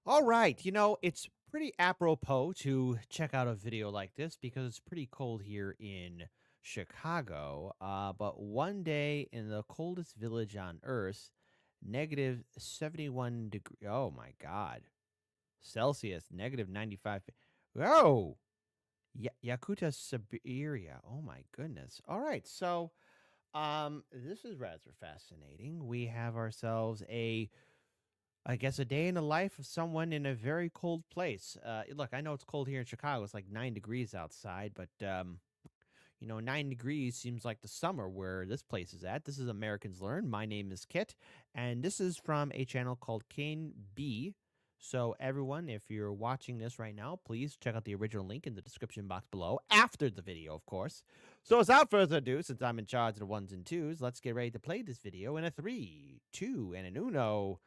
All right, it's pretty apropos to check out a video like this because it's pretty cold here in Chicago. But one day in the coldest village on Earth, negative 71 degree. Oh my God. Celsius, negative 95. Oh, Yakutia, Siberia. Oh my goodness. All right, so this is rather fascinating. We have ourselves I guess a day in the life of someone in a very cold place. Look, I know it's cold here in Chicago. It's like 9 degrees outside, but 9 degrees seems like the summer where this place is at. This is Americans Learn. My name is Kit, and this is from a channel called Kane B. So, everyone, if you're watching this right now, please check out the original link in the description box below after the video, of course. So, without further ado, since I'm in charge of the ones and twos, let's get ready to play this video in a 3, 2, and an uno.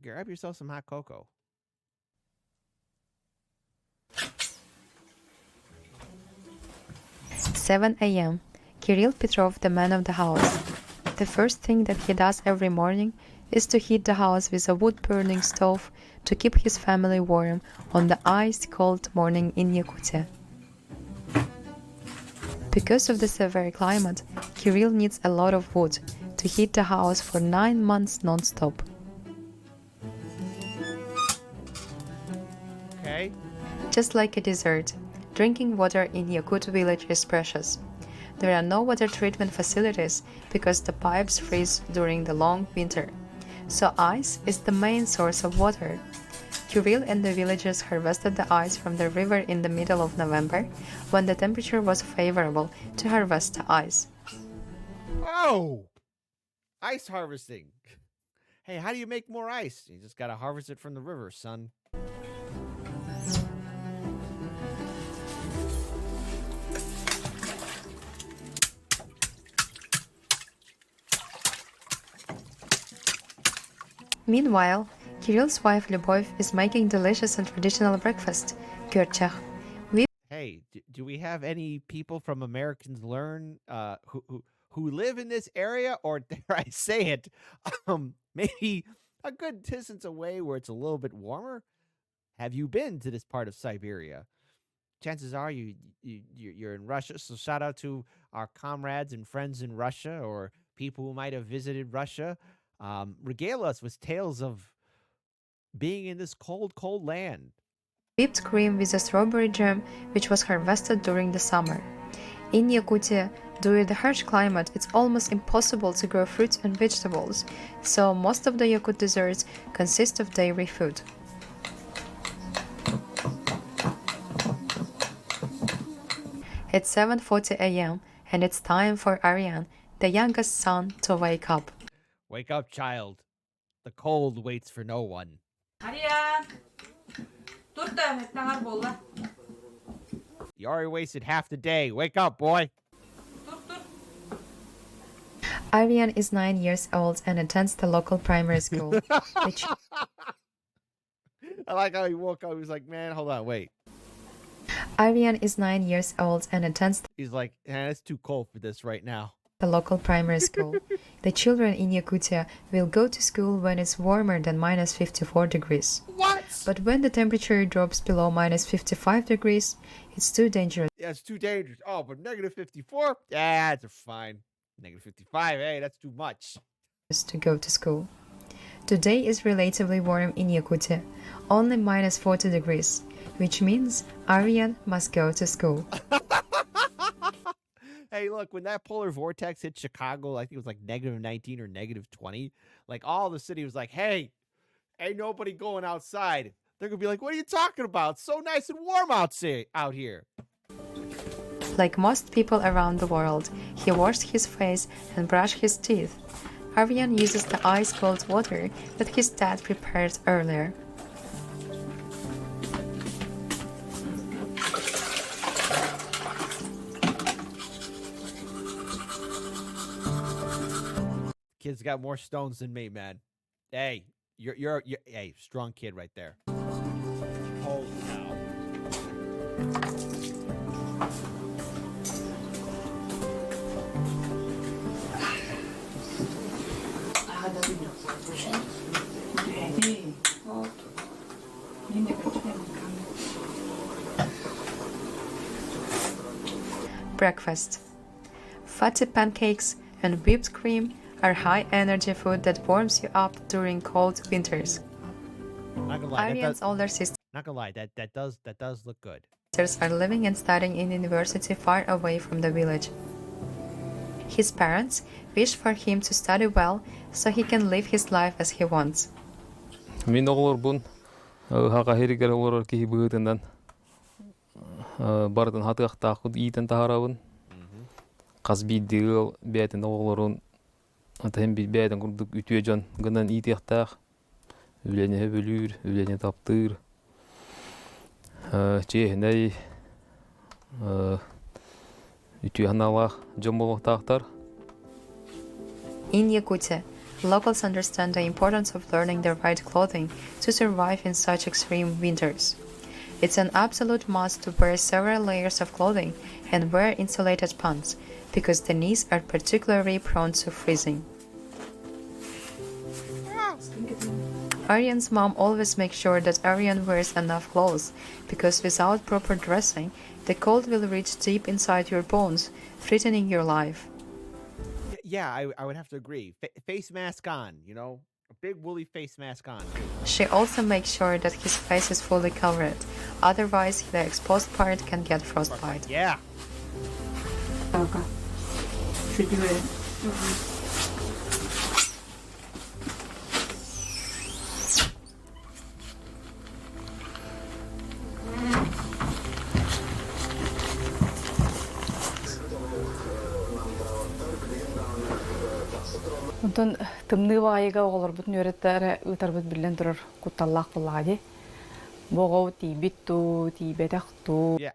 Grab yourself some hot cocoa. 7 a.m. Kirill Petrov, the man of the house. The first thing that he does every morning is to heat the house with a wood-burning stove to keep his family warm on the ice-cold morning in Yakutia. Because of the severe climate, Kirill needs a lot of wood to heat the house for 9 months non-stop. Okay. Just like a dessert, drinking water in Yakut village is precious. There are no water treatment facilities because the pipes freeze during the long winter. So ice is the main source of water. Kirill and the villagers harvested the ice from the river in the middle of November, when the temperature was favorable to harvest the ice. Oh! Ice harvesting. Hey, how do you make more ice? You just gotta harvest it from the river, son. Meanwhile, Kirill's wife Lyubov is making delicious and traditional breakfast, gyurchakh. Hey, do we have any people from Americans Learn who live in this area, or dare I say it, maybe a good distance away where it's a little bit warmer? Have you been to this part of Siberia? Chances are you're in Russia. So shout out to our comrades and friends in Russia, or people who might have visited Russia. Regale us with tales of being in this cold land. Whipped cream with a strawberry jam which was harvested during the summer. In Yakutia, due to the harsh climate, it's almost impossible to grow fruits and vegetables, so most of the Yakut desserts consist of dairy food. It's 7:40 a.m. and it's time for Aryan, the youngest son, to wake up. Wake up, child. The cold waits for no one. Aryan, dur da metna bolla. You already wasted half the day. Wake up, boy. Dur. Aryan is 9 years old and attends the local primary school. I like how he woke up. He was like, man, hold on, wait. Aryan is 9 years old and attends He's like, it's too cold for this right now. the local primary school. The children in Yakutia will go to school when it's warmer than minus 54 degrees. What? But when the temperature drops below minus 55 degrees, it's too dangerous. Yeah, it's too dangerous. Oh, but negative 54? Yeah, that's fine. Negative 55, hey, that's too much. To go to school. Today is relatively warm in Yakutia, only minus 40 degrees, which means Aryan must go to school. Hey, look, when that polar vortex hit Chicago, I think it was like negative 19 or negative 20, like all the city was like, hey, ain't nobody going outside. They're going to be like, what are you talking about? It's so nice and warm out here. Like most people around the world, he washed his face and brushed his teeth. Aryan uses the ice-cold water that his dad prepared earlier. Kid's got more stones than me, man. Hey, you're hey, strong kid right there. Holy cow. breakfast. Fatty pancakes and whipped cream are high-energy food that warms you up during cold winters. Not gonna lie, Aryan's older sisters not gonna lie, that does look good. are living and studying in university far away from the village. His parents wish for him to study well so he can live his life as he wants. Min oğlum haga heriger olur ki bığıtından bardan hatık takut iten taharabın. Kaz bidil beten oğlurun atem bir beten kurduk ütüyecan gından itiyaktak. Ülene hebülür, ülene taptır. Çehney ütüye hanalak jomboluk taktar. In Yakutia, locals understand the importance of learning the right clothing to survive in such extreme winters. It's an absolute must to wear several layers of clothing and wear insulated pants, because the knees are particularly prone to freezing. Aryan's mom always makes sure that Aryan wears enough clothes, because without proper dressing, the cold will reach deep inside your bones, threatening your life. Yeah, I would have to agree. Face mask on, a big woolly face mask on. She also makes sure that his face is fully covered, otherwise the exposed part can get frostbite. Yeah. Ondan tımnı vayıga olur bütün öğretmenlere ıtarbıt bilen durur kutallak bulladı. Boğav tibittu, tibetaktu. Yeah,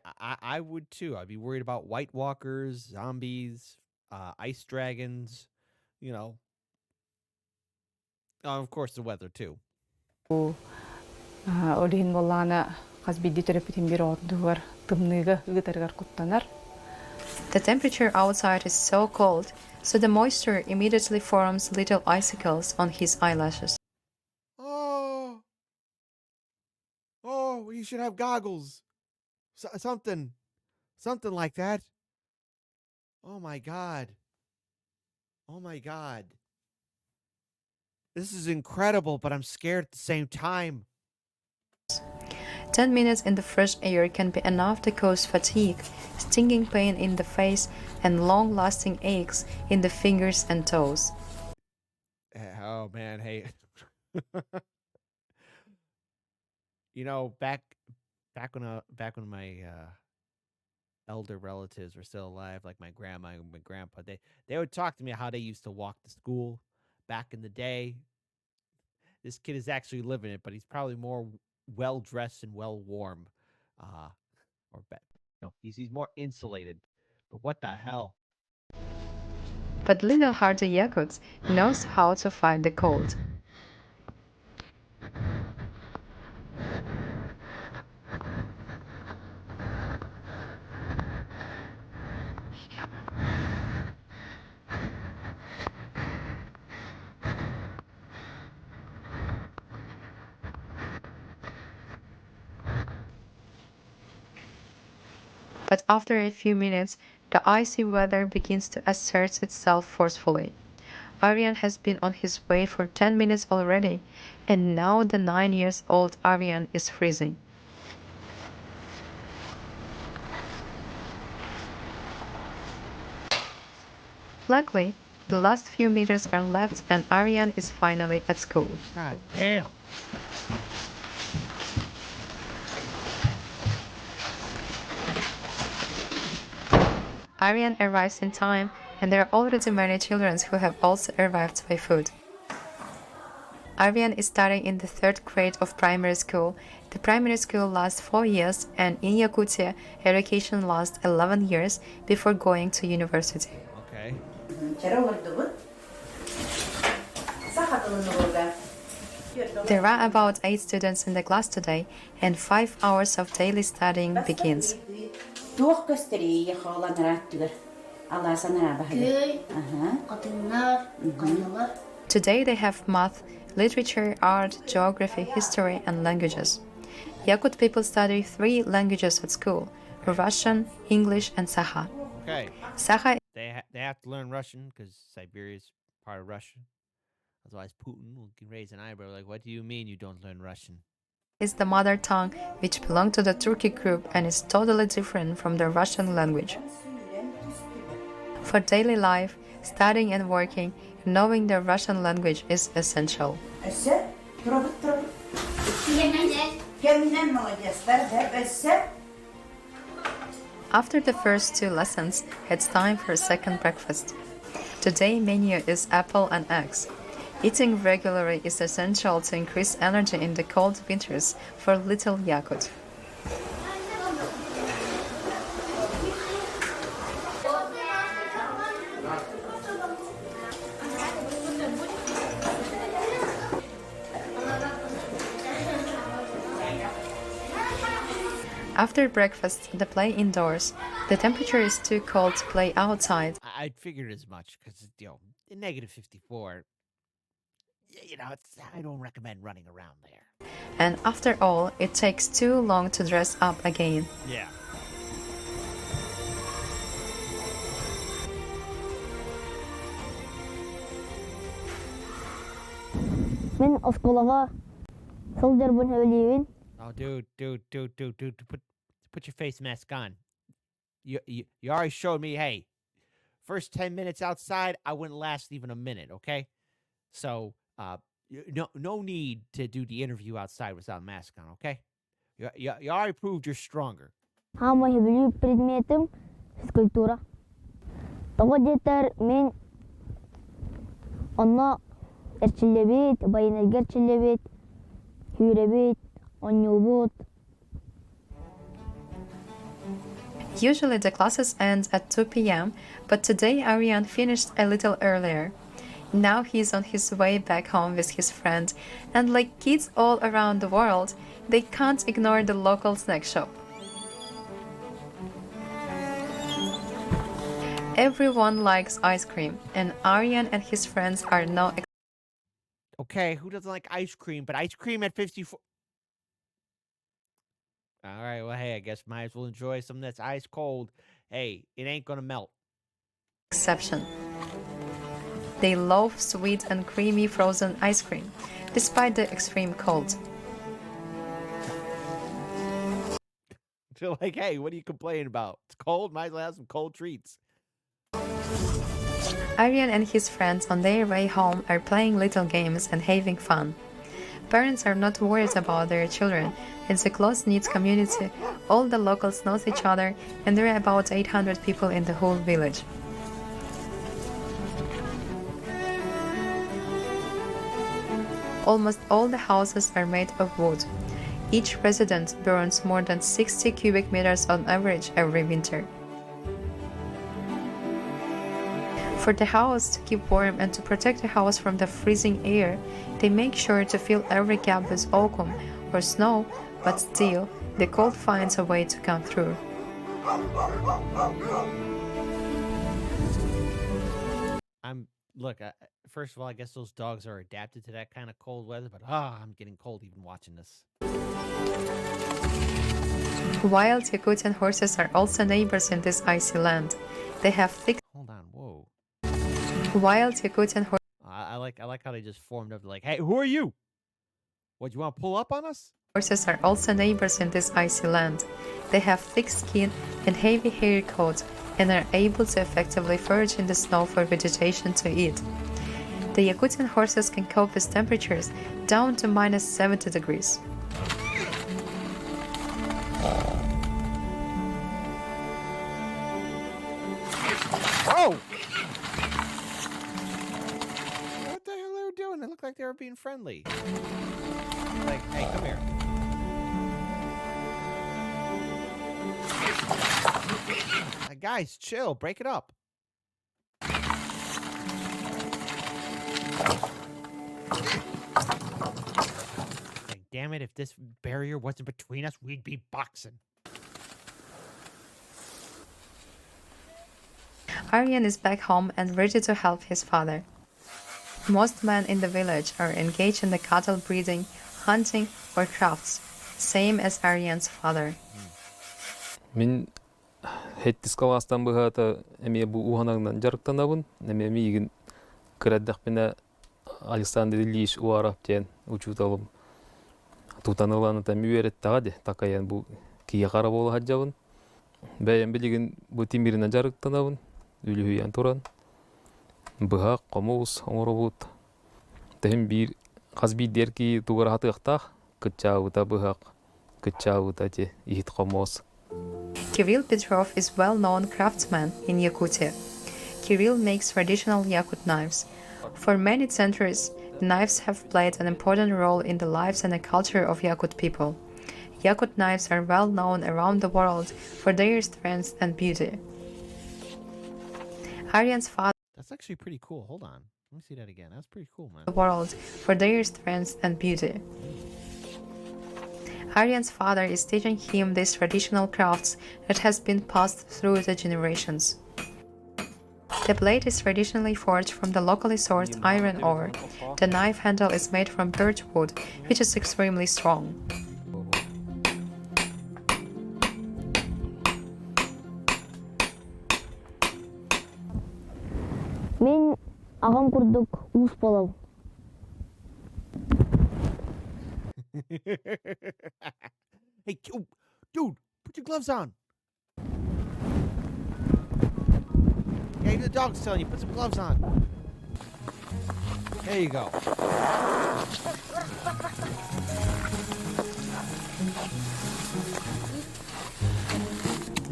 I would too. I'd be worried about White Walkers, zombies, ice dragons, you know. Oh, of course, the weather too. Olihin bollana qaz biddi törepütin bir otduvar tımnıga ıtargar kuttanar. The temperature outside is so cold, so the moisture immediately forms little icicles on his eyelashes. Oh, you should have goggles. Something like that. Oh my God. Oh my God. This is incredible, but I'm scared at the same time. 10 minutes in the fresh air can be enough to cause fatigue, stinging pain in the face, and long-lasting aches in the fingers and toes. Oh man, hey. Back when my elder relatives were still alive, like my grandma and my grandpa, they would talk to me how they used to walk to school back in the day. This kid is actually living it, but he's probably more well dressed and well warm, or better. No, he's more insulated. But what the hell? But little hearted Yakut knows how to fight the cold. But after a few minutes, the icy weather begins to assert itself forcefully. Aryan has been on his way for 10 minutes already, and now the 9-year-old Aryan is freezing. Luckily, the last few meters are left and Aryan is finally at school. God damn. Aryan arrives in time, and there are already many children who have also arrived by foot. Aryan is studying in the 3rd grade of primary school. The primary school lasts 4 years, and in Yakutia, education lasts 11 years before going to university. Okay. There are about 8 students in the class today, and 5 hours of daily studying begins. Today they have math, literature, art, geography, history, and languages. Yakut people study 3 languages at school: Russian, English, and Saha. Okay. Sakha They have to learn Russian because Siberia is part of Russia. Otherwise, Putin will raise an eyebrow like, "What do you mean you don't learn Russian?" is the mother tongue, which belongs to the Turkic group and is totally different from the Russian language. For daily life, studying and working, knowing the Russian language is essential. After the first two lessons, it's time for a second breakfast. Today's menu is apple and eggs. Eating regularly is essential to increase energy in the cold winters for little Yakut. After breakfast, they play indoors. The temperature is too cold to play outside. I figured as much because in -54. I don't recommend running around there. And after all, it takes too long to dress up again. Yeah. Мен осколага сылдыр бун өбөлөйүн. Oh, dude, put your face mask on. You already showed me. Hey, first 10 minutes outside, I wouldn't last even a minute. Okay, so no need to do the interview outside without a mask on. Okay, you already proved you're stronger. Хама өбөлүү предметим физкультура. Того жетер мен онно эрчилебит, байынергерчилебит, хүребит, оннубут. Usually the classes end at 2 p.m., but today Aryan finished a little earlier. Now he's on his way back home with his friend, and like kids all around the world, they can't ignore the local snack shop. Everyone likes ice cream, and Aryan and his friends are no Okay, who doesn't like ice cream? But ice cream at 54. All right, well, hey, I guess might as well enjoy something that's ice cold. Hey, it ain't gonna melt. exception. They love sweet and creamy frozen ice cream, despite the extreme cold. They're like, hey, what are you complaining about? It's cold, might as well have some cold treats. Aryan and his friends on their way home are playing little games and having fun. Parents are not worried about their children. It's a close-knit community. All the locals know each other, and there are about 800 people in the whole village. Almost all the houses are made of wood. Each resident burns more than 60 cubic meters on average every winter. For the house to keep warm and to protect the house from the freezing air, they make sure to fill every gap with oakum or snow, but still, the cold finds a way to come through. First of all, I guess those dogs are adapted to that kind of cold weather, but I'm getting cold even watching this. Wild Yakutian horses are also neighbors in this icy land. They have thick Hold on, whoa. wild Yakutian I like how they just formed up like, hey, who are you? What, you want to pull up on us? horses are also neighbors in this icy land. They have thick skin and heavy hairy coats and are able to effectively forage in the snow for vegetation to eat. The Yakutian horses can cope with temperatures down to minus 70 degrees. Whoa! What the hell are they doing? It looked like they were being friendly. Like, hey, come here. Guys, chill. Break it up. Like, damn it, if this barrier wasn't between us, we'd be boxing. Aryan is back home and ready to help his father. Most men in the village are engaged in the cattle breeding, hunting, or crafts, same as Aryan's father. Мен хеттис каластан быхата эме бу уханагынан жарыктанабын. Эме мигин кыраддакпина Александр Ильич Уаров тен учуталым. Тутаныланы та мүвереттагади такаян бу кие кара болу хаджабын. Бәйен билигин бу тимиринен жарыктанабын. Үлүһүйән туран. Быхак, комуус, оңоробут. Тем бир казби дерки тугара хатыктах, кытчабыта быхак, кытчабыта те ихит комуус. Kirill Petrov is well-known craftsman in Yakutia. Kirill makes traditional Yakut knives. For many centuries, knives have played an important role in the lives and the culture of Yakut people. Yakut knives are well known around the world for their strength and beauty. Aryan's father That's actually pretty cool. Hold on. Let me see that again. That's pretty cool, man. the world for their strength and beauty. Aryan's father is teaching him these traditional crafts that has been passed through the generations. The blade is traditionally forged from the locally sourced iron ore. The knife handle is made from birch wood, which is extremely strong. Мен ағам курдук уус болом. Hey, dude, put your gloves on. Yeah, the dog's telling you, put some gloves on. There you go.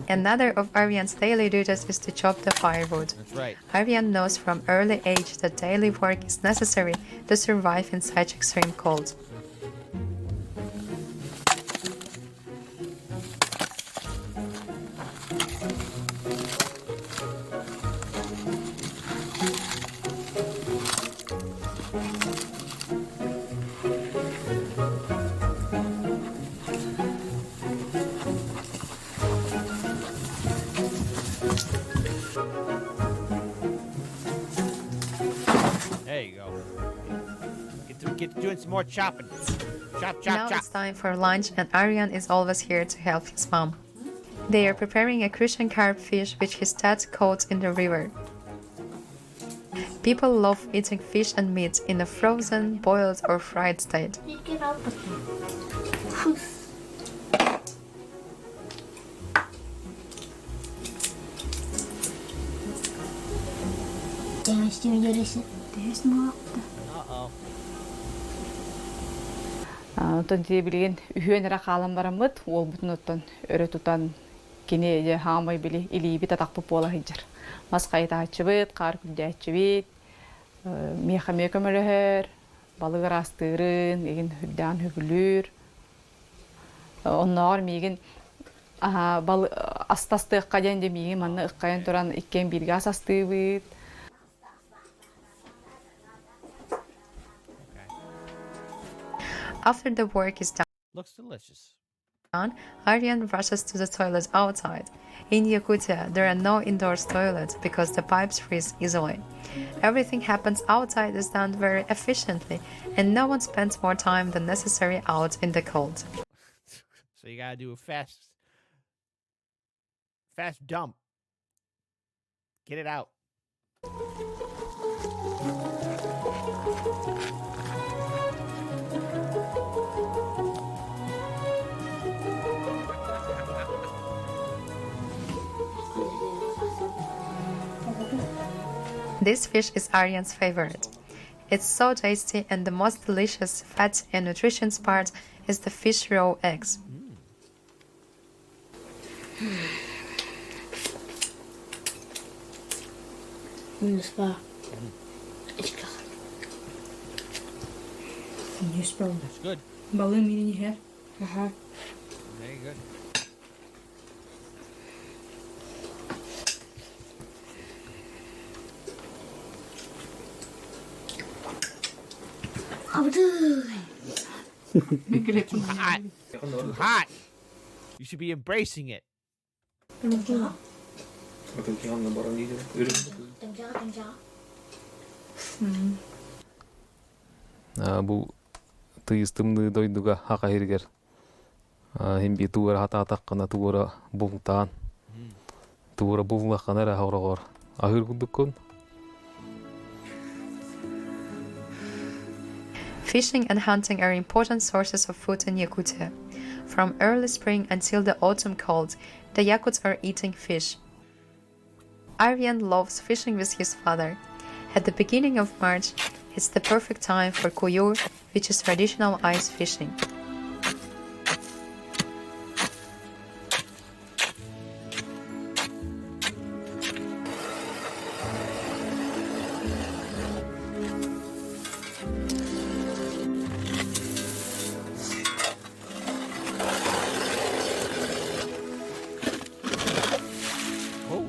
Another of Aryan's daily duties is to chop the firewood. That's right. Aryan knows from early age that daily work is necessary to survive in such extreme cold. There you go. Get to doing some more chopping. Chop, Now chop, chop. it's time for lunch, and Aryan is always here to help his mom. They are preparing a Christian carp fish which his dad caught in the river. People love eating fish and meat in a frozen, boiled, or fried state. Uh-oh. Онтон тие билген үһүөнерэ хаалан бараммыт, ол бутун оттон өрө тутан кини же хаамай били илиби татакпы пола хиджар. Маскайта ачыбыт, кар күлдәчүбит, меха мекөмөлөһөр, балыгыр астырын, еген хүддан хүбүлүр. Онноор меген астасты ыккаден де меген манна ыккайын туран иккен бирге асастыбыт. After the work is Looks delicious. done, Aryan rushes to the toilet outside. In Yakutia, there are no indoor toilets because the pipes freeze easily. Everything happens outside is done very efficiently, and no one spends more time than necessary out in the cold. So you gotta do a fast dump. Get it out. This fish is Aryan's favorite. It's so tasty, and the most delicious fat and nutritious part is the fish raw eggs. It's good. Balığın birini yer. Very good. Too hot. Too hot. You should be embracing it. Бу тыйыстымны дойдуга хака хиргер. Химби тугара хата атаккана тугара буңтаан. туора буллаханара хаврагор ахыр кудуккун. Fishing and hunting are important sources of food in Yakutia. From early spring until the autumn cold, the Yakuts are eating fish. Aryan loves fishing with his father. At the beginning of March, it's the perfect time for kuyur, which is traditional ice fishing. Oh,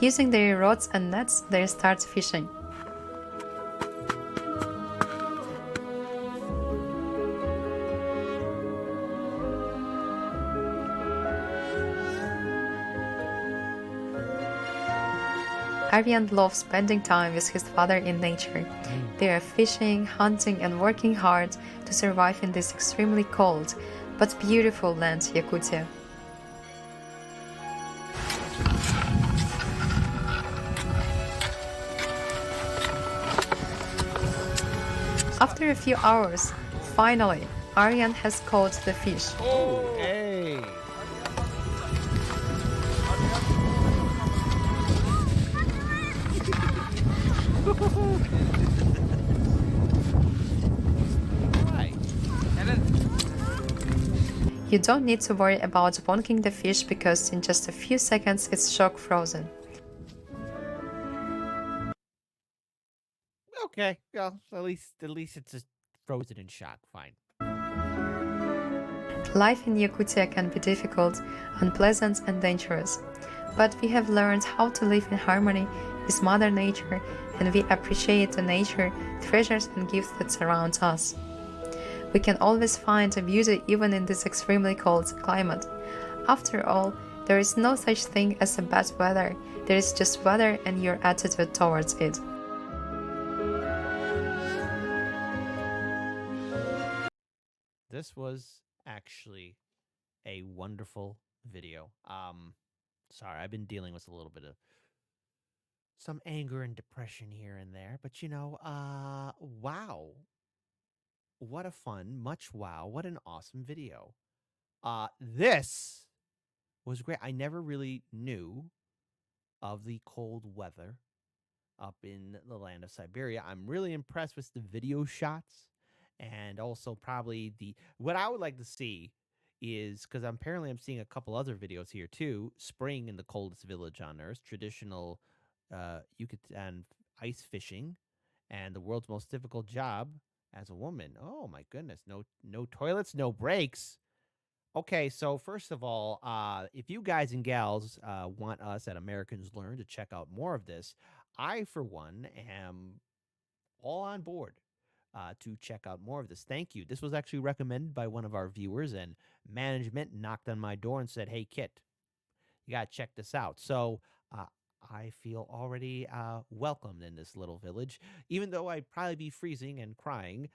Using their rods and nets, they start fishing. Aryan loves spending time with his father in nature. They are fishing, hunting, and working hard to survive in this extremely cold but beautiful land, Yakutia. After a few hours, finally, Aryan has caught the fish. hey. Right. You don't need to worry about bonking the fish because in just a few seconds it's shock frozen. Okay. Well, at least it's just frozen in shock. Fine. Life in Yakutia can be difficult, unpleasant, and dangerous. But we have learned how to live in harmony with Mother Nature, and we appreciate the nature, treasures, and gifts that surround us. We can always find a beauty even in this extremely cold climate. After all, there is no such thing as a bad weather, there is just weather and your attitude towards it. This was actually a wonderful video. Sorry, I've been dealing with a little bit of some anger and depression here and there, but wow. What a fun, what an awesome video. This was great. I never really knew of the cold weather up in the land of Siberia. I'm really impressed with the video shots and also probably what I would like to see is because I'm seeing a couple other videos here too. Spring in the coldest village on earth, traditional Yucatan ice fishing, and the world's most difficult job as a woman. Oh my goodness, no toilets, no breaks. Okay, so first of all, if you guys and gals want us at Americans Learn to check out more of this, I, for one, am all on board to check out more of this. Thank you. This was actually recommended by one of our viewers, and management knocked on my door and said, "Hey, Kit, you got to check this out." So I feel already welcomed in this little village, even though I'd probably be freezing and crying.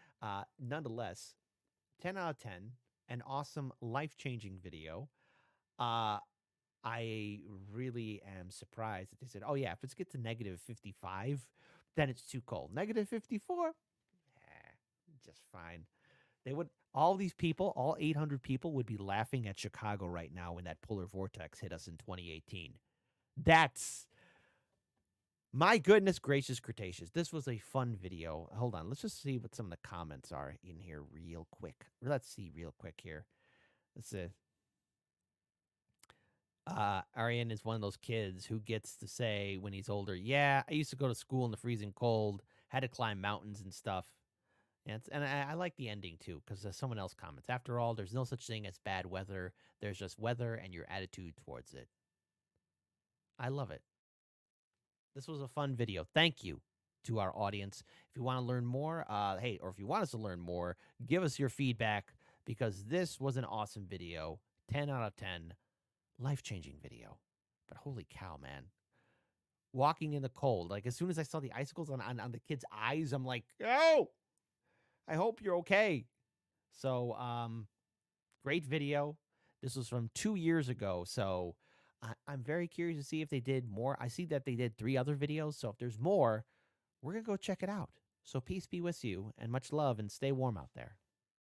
Nonetheless, 10 out of 10, an awesome, life changing video. I really am surprised that they said, "Oh yeah, if it gets to negative 55, then it's too cold. Negative 54, just fine." They would all these people, all 800 people, would be laughing at Chicago right now when that polar vortex hit us in 2018. That's my goodness gracious, Cretaceous. This was a fun video. Hold on, let's just see what some of the comments are in here real quick. Let's see real quick here. Let's see. Arian is one of those kids who gets to say when he's older, "Yeah, I used to go to school in the freezing cold, had to climb mountains and stuff." And I like the ending too, because someone else comments, "After all, there's no such thing as bad weather. There's just weather and your attitude towards it." I love it. This was a fun video. Thank you to our audience. If you want to learn more, hey, or if you want us to learn more, give us your feedback because this was an awesome video. 10 out of 10. Life-changing video. But holy cow, man. walking in the cold. Like as soon as I saw the icicles on the kids' eyes, I'm like, oh, I hope you're okay. So great video. This was from 2 years ago. So I'm very curious to see if they did more. I see that they did 3 other videos. So if there's more, we're going to go check it out. So peace be with you and much love and stay warm out there.